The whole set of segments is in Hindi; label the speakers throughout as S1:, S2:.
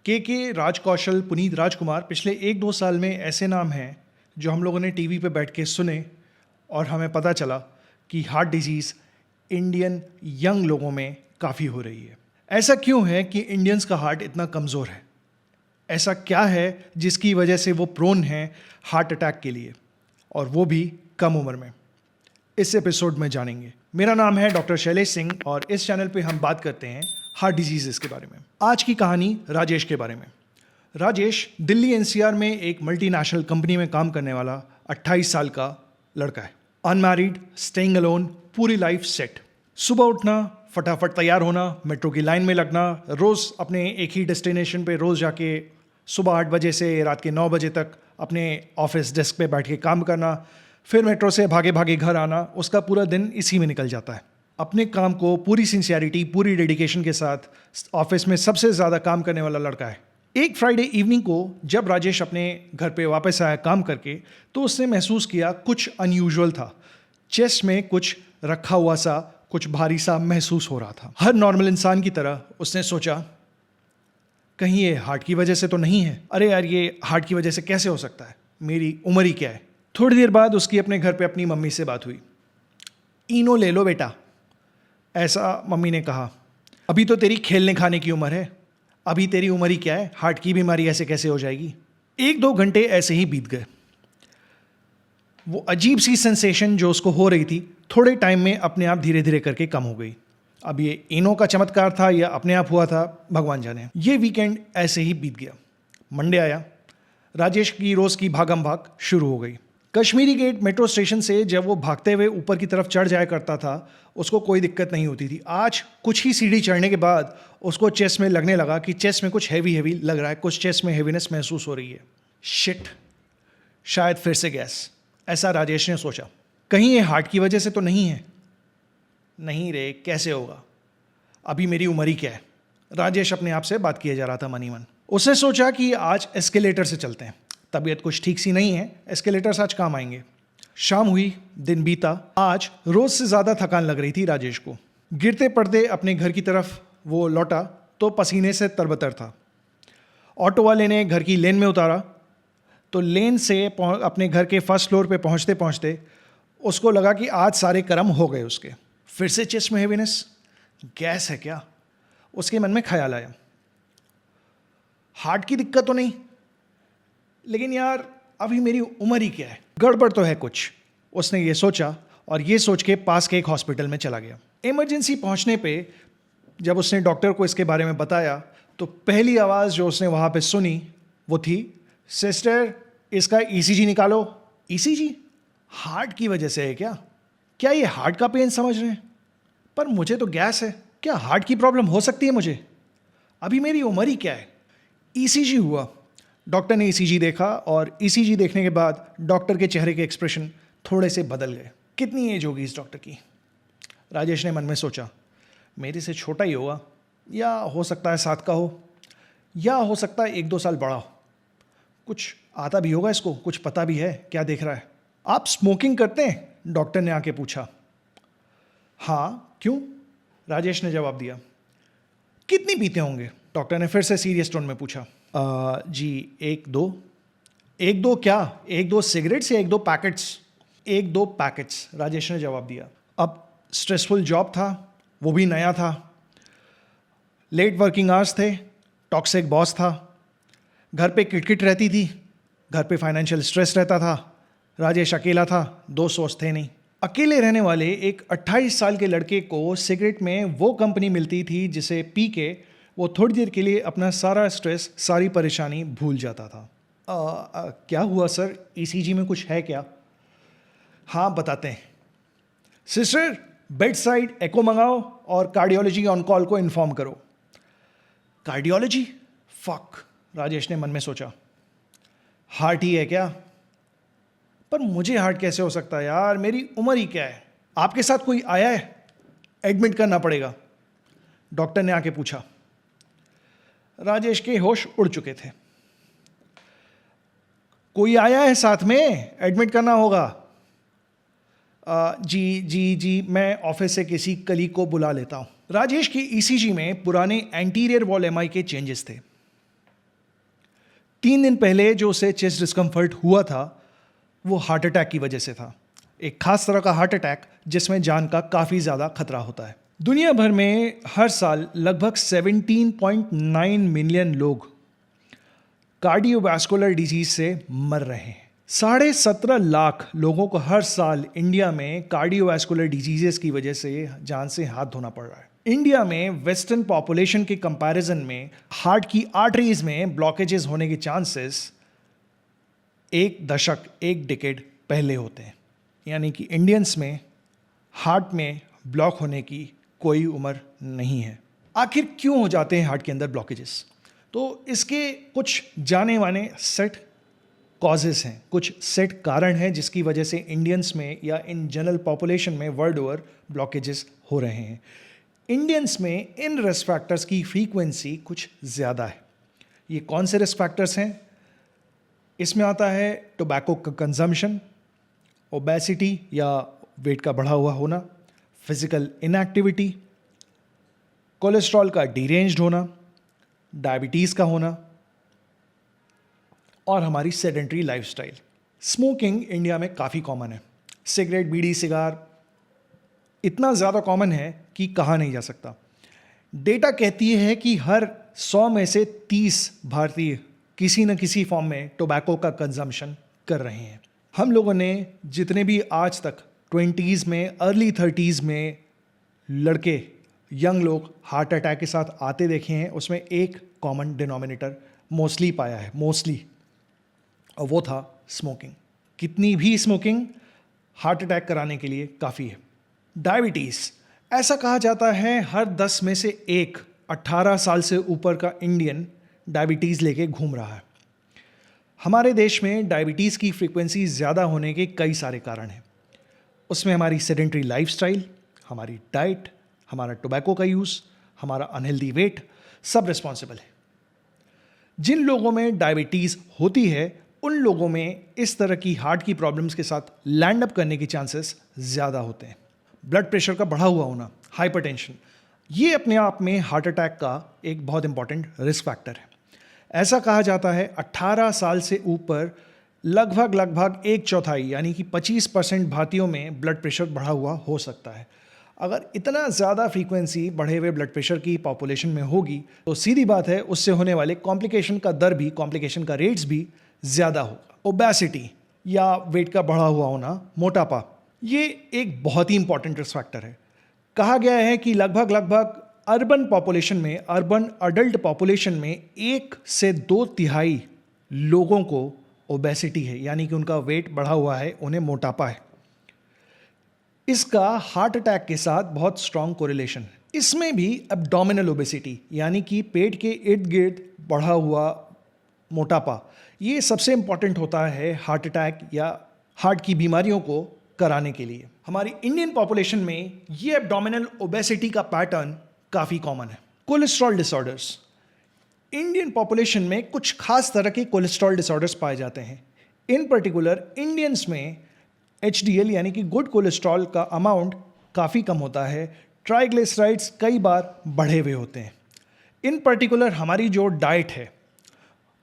S1: राज कौशल, पुनीत राजकुमार पिछले 1-2 साल में ऐसे नाम हैं जो हम लोगों ने टीवी पे बैठ के सुने और हमें पता चला कि हार्ट डिजीज़ इंडियन यंग लोगों में काफ़ी हो रही है। ऐसा क्यों है कि इंडियंस का हार्ट इतना कमज़ोर है? ऐसा क्या है जिसकी वजह से वो प्रोन हैं हार्ट अटैक के लिए, और वो भी कम उम्र में? इस एपिसोड में जानेंगे। मेरा नाम है डॉक्टर शैलेश सिंह और इस चैनल पे हम बात करते हैं हार्ट डिजीज़ के बारे में। आज की कहानी राजेश के बारे में। राजेश दिल्ली एनसीआर में एक मल्टीनेशनल कंपनी में काम करने वाला 28 साल का लड़का है। अनमैरिड, स्टेइंग अलोन, पूरी लाइफ सेट। सुबह उठना, फटाफट तैयार होना, मेट्रो की लाइन में लगना, रोज़ अपने एक ही डेस्टिनेशन पे रोज़ जाके सुबह 8 बजे से रात के 9 बजे तक अपने ऑफिस डेस्क पे बैठ के काम करना, फिर मेट्रो से भागे भागे घर आना। उसका पूरा दिन इसी में निकल जाता है। अपने काम को पूरी सिंसियरिटी, पूरी डेडिकेशन के साथ ऑफिस में सबसे ज़्यादा काम करने वाला लड़का है। एक फ्राइडे इवनिंग को जब राजेश अपने घर पे वापस आया काम करके, तो उसने महसूस किया कुछ अनयूजुअल था। चेस्ट में कुछ रखा हुआ सा, कुछ भारी सा महसूस हो रहा था। हर नॉर्मल इंसान की तरह उसने सोचा, कहीं ये हार्ट की वजह से तो नहीं है? अरे यार, ये हार्ट की वजह से कैसे हो सकता है? मेरी उम्र ही क्या है? थोड़ी देर बाद उसकी अपने घर पे अपनी मम्मी से बात हुई। इनो ले लो बेटा, ऐसा मम्मी ने कहा। अभी तो तेरी खेलने खाने की उम्र है, अभी तेरी उम्र ही क्या है? हार्ट की बीमारी ऐसे कैसे हो जाएगी? 1-2 घंटे ऐसे ही बीत गए। वो अजीब सी सेंसेशन जो उसको हो रही थी, थोड़े टाइम में अपने आप धीरे धीरे करके कम हो गई। अब ये इनो का चमत्कार था या अपने आप हुआ था, भगवान जाने। ये वीकेंड ऐसे ही बीत गया। मंडे आया, राजेश की रोज़ की भागम भाग शुरू हो गई। कश्मीरी गेट मेट्रो स्टेशन से जब वो भागते हुए ऊपर की तरफ चढ़ जाया करता था, उसको कोई दिक्कत नहीं होती थी। आज कुछ ही सीढ़ी चढ़ने के बाद उसको चेस्ट में लगने लगा कि चेस्ट में कुछ हैवी हैवी लग रहा है, कुछ चेस्ट में हैवीनेस महसूस हो रही है। शिट, शायद फिर से गैस, ऐसा राजेश ने सोचा। कहीं ये हार्ट की वजह से तो नहीं है? नहीं रे, कैसे होगा? अभी मेरी उम्र ही क्या है? राजेश अपने आप से बात किया जा रहा था मनी मन। उसने सोचा कि आज एस्केलेटर से चलते हैं, तबीयत कुछ ठीक सी नहीं है, एस्केलेटर्स आज काम आएंगे। शाम हुई, दिन बीता। आज रोज से ज़्यादा थकान लग रही थी राजेश को। गिरते पड़ते अपने घर की तरफ वो लौटा तो पसीने से तरबतर था। ऑटो वाले ने घर की लेन में उतारा तो लेन से अपने घर के फर्स्ट फ्लोर पे पहुंचते पहुंचते उसको लगा कि आज सारे कर्म हो गए उसके। फिर से चेस्ट में हैवीनेस, गैस है क्या? उसके मन में ख्याल आया, हार्ट की दिक्कत तो नहीं, लेकिन यार अभी मेरी उम्र ही क्या है, गड़बड़ तो है कुछ। उसने ये सोचा और ये सोच के पास के एक हॉस्पिटल में चला गया। इमरजेंसी पहुंचने पे जब उसने डॉक्टर को इसके बारे में बताया तो पहली आवाज़ जो उसने वहाँ पे सुनी वो थी, सिस्टर इसका ईसीजी निकालो। ईसीजी? हार्ट की वजह से है क्या? क्या ये हार्ट का पेन समझ रहे हैं? पर मुझे तो गैस है, क्या हार्ट की प्रॉब्लम हो सकती है मुझे? अभी मेरी उम्र ही क्या है? ईसीजी हुआ। डॉक्टर ने ईसीजी देखा और ईसीजी देखने के बाद डॉक्टर के चेहरे के एक्सप्रेशन थोड़े से बदल गए। कितनी एज होगी इस डॉक्टर की? राजेश ने मन में सोचा, मेरे से छोटा ही होगा, या हो सकता है 7 का हो, या हो सकता है 1-2 साल बड़ा हो। कुछ आता भी होगा इसको, कुछ पता भी है। क्या देख रहा है? आप स्मोकिंग करते हैं? डॉक्टर ने आके पूछा। हाँ, क्यों? राजेश ने जवाब दिया। कितनी पीते होंगे? डॉक्टर ने फिर से सीरियस टोन में पूछा। जी 1-2। 1-2 क्या? 1-2 सिगरेट्स या 1-2 पैकेट्स? 1-2 पैकेट्स, राजेश ने जवाब दिया। अब स्ट्रेसफुल जॉब था, वो भी नया था, लेट वर्किंग आवर्स थे, टॉक्सिक बॉस था, घर पे किटकिट रहती थी, घर पे फाइनेंशियल स्ट्रेस रहता था। राजेश अकेला था, दोस्त वोस्त थे नहीं। अकेले रहने वाले एक 28 साल के लड़के को सिगरेट में वो कंपनी मिलती थी जिसे पी के वो थोड़ी देर के लिए अपना सारा स्ट्रेस, सारी परेशानी भूल जाता था। क्या हुआ सर? ईसीजी में कुछ है क्या? हाँ, बताते हैं। सिस्टर, बेड साइड एको मंगाओ और कार्डियोलॉजी ऑन कॉल को इन्फॉर्म करो। कार्डियोलॉजी? फक, राजेश ने मन में सोचा। हार्ट ही है क्या? पर मुझे हार्ट कैसे हो सकता है यार? मेरी उम्र ही क्या है? आपके साथ कोई आया है? एडमिट करना पड़ेगा, डॉक्टर ने आके पूछा। राजेश के होश उड़ चुके थे। कोई आया है साथ में? एडमिट करना होगा। जी, मैं ऑफिस से किसी कलीग को बुला लेता हूं। राजेश की ईसीजी में पुराने एंटीरियर वॉल एमआई के चेंजेस थे। 3 दिन पहले जो उसे चेस्ट डिस्कम्फर्ट हुआ था वो हार्ट अटैक की वजह से था। एक खास तरह का हार्ट अटैक जिसमें जान का काफ़ी ज़्यादा खतरा होता है। दुनिया भर में हर साल लगभग 17.9 मिलियन लोग कार्डियोवैस्कुलर डिजीज से मर रहे हैं। 17.5 लाख लोगों को हर साल इंडिया में कार्डियोवैस्कुलर डिजीजेस की वजह से जान से हाथ धोना पड़ रहा है। इंडिया में वेस्टर्न पॉपुलेशन के कंपैरिजन में हार्ट की आर्टरीज में ब्लॉकेजेस होने के चांसेस एक डिकेड पहले होते हैं। यानी कि इंडियंस में हार्ट में ब्लॉक होने की कोई उम्र नहीं है। आखिर क्यों हो जाते हैं हार्ट के अंदर ब्लॉकेजेस? तो इसके कुछ जाने माने सेट कॉजेस हैं, कुछ सेट कारण हैं जिसकी वजह से इंडियंस में या इन जनरल पॉपुलेशन में वर्ल्ड ओवर ब्लॉकेजेस हो रहे हैं। इंडियंस में इन रिस्क फैक्टर्स की फ्रीक्वेंसी कुछ ज़्यादा है। ये कौन से रिस्क फैक्टर्स हैं? इसमें आता है टोबैको का कंजम्पशन, ओबेसिटी या वेट का बढ़ा हुआ होना, फिजिकल इनएक्टिविटी, कोलेस्ट्रॉल का डीरेंज्ड होना, डायबिटीज़ का होना और हमारी सेडेंटरी लाइफस्टाइल। स्मोकिंग इंडिया में काफ़ी कॉमन है। सिगरेट, बीड़ी, सिगार इतना ज़्यादा कॉमन है कि कहा नहीं जा सकता। डेटा कहती है कि हर 100 में से 30 भारतीय किसी न किसी फॉर्म में टोबैको का कंजम्पशन कर रहे हैं। हम लोगों ने जितने भी आज तक 20s में, अर्ली 30s में लड़के, यंग लोग हार्ट अटैक के साथ आते देखे हैं, उसमें एक कॉमन डिनोमिनेटर मोस्टली पाया है, और वो था स्मोकिंग। कितनी भी स्मोकिंग हार्ट अटैक कराने के लिए काफ़ी है। डायबिटीज़, ऐसा कहा जाता है हर 10 में से एक 18 साल से ऊपर का इंडियन डायबिटीज़ लेके घूम रहा है। हमारे देश में डायबिटीज़ की फ्रीक्वेंसी ज़्यादा होने के कई सारे कारण हैं। उसमें हमारी सेडेंटरी लाइफस्टाइल, हमारी डाइट, हमारा टोबैको का यूज़, हमारा अनहेल्दी वेट सब रिस्पॉन्सिबल है। जिन लोगों में डायबिटीज़ होती है उन लोगों में इस तरह की हार्ट की प्रॉब्लम्स के साथ लैंड अप करने की चांसेस ज़्यादा होते हैं। ब्लड प्रेशर का बढ़ा हुआ होना, हाइपरटेंशन, ये अपने आप में हार्ट अटैक का एक बहुत इंपॉर्टेंट रिस्क फैक्टर है। ऐसा कहा जाता है 18 साल से ऊपर लगभग 1/4 यानी कि 25% भारतीयों में ब्लड प्रेशर बढ़ा हुआ हो सकता है। अगर इतना ज़्यादा फ्रीक्वेंसी बढ़े हुए ब्लड प्रेशर की पॉपुलेशन में होगी तो सीधी बात है उससे होने वाले कॉम्प्लिकेशन का दर भी, कॉम्प्लिकेशन का रेट्स भी ज़्यादा होगा। ओबेसिटी या वेट का बढ़ा हुआ होना, मोटापा, ये एक बहुत ही इंपॉर्टेंट रिस्क फैक्टर है। कहा गया है कि लगभग अर्बन पॉपुलेशन में, अर्बन अडल्ट पॉपुलेशन में 1 से 2 तिहाई लोगों को ओबेसिटी है, यानी कि उनका वेट बढ़ा हुआ है, उन्हें मोटापा है। इसका हार्ट अटैक के साथ बहुत स्ट्रॉन्ग कोरिलेशन है। इसमें भी एब्डोमिनल ओबेसिटी यानी कि पेट के इर्द गिर्द बढ़ा हुआ मोटापा, ये सबसे इंपॉर्टेंट होता है हार्ट अटैक या हार्ट की बीमारियों को कराने के लिए। हमारी इंडियन पॉपुलेशन में ये एब्डोमिनल ओबेसिटी का पैटर्न काफ़ी कॉमन है। कोलेस्ट्रॉल डिसऑर्डर्स, इंडियन पॉपुलेशन में कुछ खास तरह के कोलेस्ट्रॉल डिसऑर्डर्स पाए जाते हैं। इन पर्टिकुलर इंडियंस में HDL यानी कि गुड कोलेस्ट्रॉल का अमाउंट काफ़ी कम होता है। ट्राइग्लिसराइड्स कई बार बढ़े हुए होते हैं। इन पर्टिकुलर हमारी जो डाइट है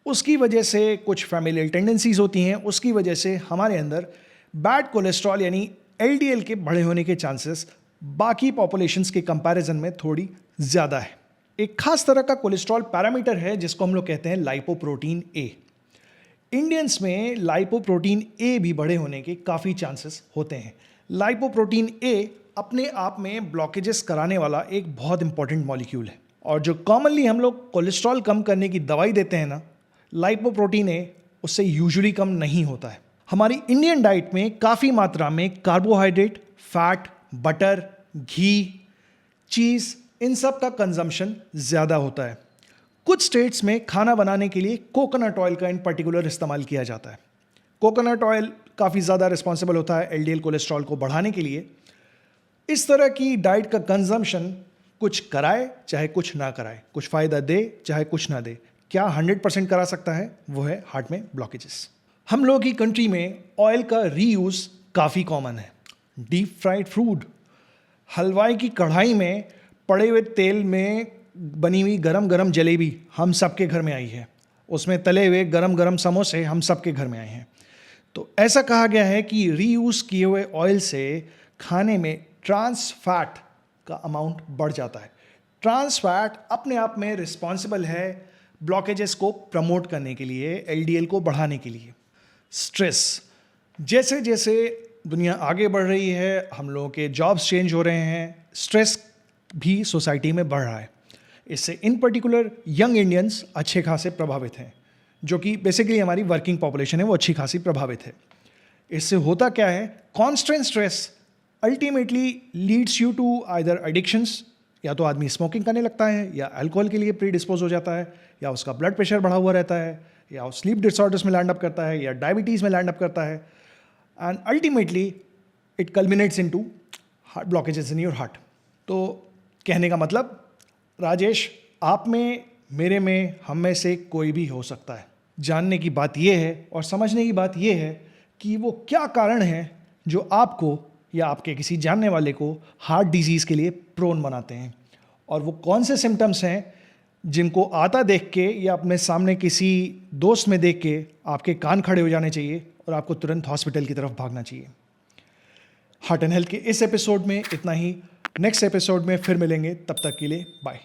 S1: उसकी वजह से, कुछ फैमिलियल टेंडेंसीज होती हैं, उसकी वजह से हमारे अंदर बैड कोलेस्ट्रॉल यानी LDL के बढ़े होने के चांसेस बाकी पॉपुलेशंस के कंपैरिजन में थोड़ी ज़्यादा है। एक खास तरह का कोलेस्ट्रॉल पैरामीटर है जिसको हम लोग कहते हैं लाइपोप्रोटीन A। इंडियंस में लाइपोप्रोटीन A भी बढ़े होने के काफ़ी चांसेस होते हैं। लाइपोप्रोटीन A अपने आप में ब्लॉकेजेस कराने वाला एक बहुत इंपॉर्टेंट मॉलिक्यूल है, और जो कॉमनली हम लोग कोलेस्ट्रॉल कम करने की दवाई देते हैं ना, लाइपोप्रोटीन A उससे यूजुअली कम नहीं होता है। हमारी इंडियन डाइट में काफ़ी मात्रा में कार्बोहाइड्रेट, फैट, बटर, घी, चीज़, इन सब का कंजम्पशन ज़्यादा होता है। कुछ स्टेट्स में खाना बनाने के लिए कोकोनट ऑयल का इन पर्टिकुलर इस्तेमाल किया जाता है। कोकोनट ऑयल काफ़ी ज़्यादा रिस्पॉन्सिबल होता है LDL कोलेस्ट्रॉल को बढ़ाने के लिए। इस तरह की डाइट का कंजम्पशन कुछ कराए चाहे कुछ ना कराए, कुछ फ़ायदा दे चाहे कुछ ना दे, क्या 100% करा सकता है? वो है हार्ट में ब्लॉकेजेस। हम लोग की कंट्री में ऑयल का रीयूज़ काफ़ी कॉमन है। डीप फ्राइड फूड, हलवाई की कढ़ाई में पड़े हुए तेल में बनी हुई गरम गरम जलेबी हम सबके घर में आई है। उसमें तले हुए गरम गरम समोसे हम सबके घर में आए हैं। तो ऐसा कहा गया है कि रीयूज़ किए हुए ऑयल से खाने में ट्रांस फैट का अमाउंट बढ़ जाता है। ट्रांस फैट अपने आप में रिस्पॉन्सिबल है ब्लॉकेजेस को प्रमोट करने के लिए, एलडीएल को बढ़ाने के लिए। स्ट्रेस, जैसे जैसे दुनिया आगे बढ़ रही है, हम लोगों के जॉब्स चेंज हो रहे हैं, स्ट्रेस भी सोसाइटी में बढ़ रहा है। इससे इन पर्टिकुलर यंग इंडियंस अच्छे खासे प्रभावित हैं, जो कि बेसिकली हमारी वर्किंग पॉपुलेशन है, वो अच्छी खासी प्रभावित है। इससे होता क्या है, constant stress ultimately leads you to either addictions, या तो आदमी स्मोकिंग करने लगता है, या अल्कोहल के लिए प्री डिस्पोज हो जाता है, या उसका ब्लड प्रेशर बढ़ा हुआ रहता है, या वो स्लीप डिसऑर्डर्स में लैंड अप करता है, या डायबिटीज़ में लैंड अप करता है, and ultimately it कल्मिनेट्स into heart blockages in your heart. तो कहने का मतलब, राजेश, आप में, मेरे में, हम में से कोई भी हो सकता है। जानने की बात यह है और समझने की बात यह है कि वो क्या कारण है जो आपको या आपके किसी जानने वाले को हार्ट डिजीज़ के लिए प्रोन बनाते हैं, और वो कौन से सिम्टम्स हैं जिनको आता देख के या अपने सामने किसी दोस्त में देख के आपके कान खड़े हो जाने चाहिए और आपको तुरंत हॉस्पिटल की तरफ भागना चाहिए। हार्ट एंड हेल्थ के इस एपिसोड में इतना ही। नेक्स्ट एपिसोड में फिर मिलेंगे, तब तक के लिए बाय।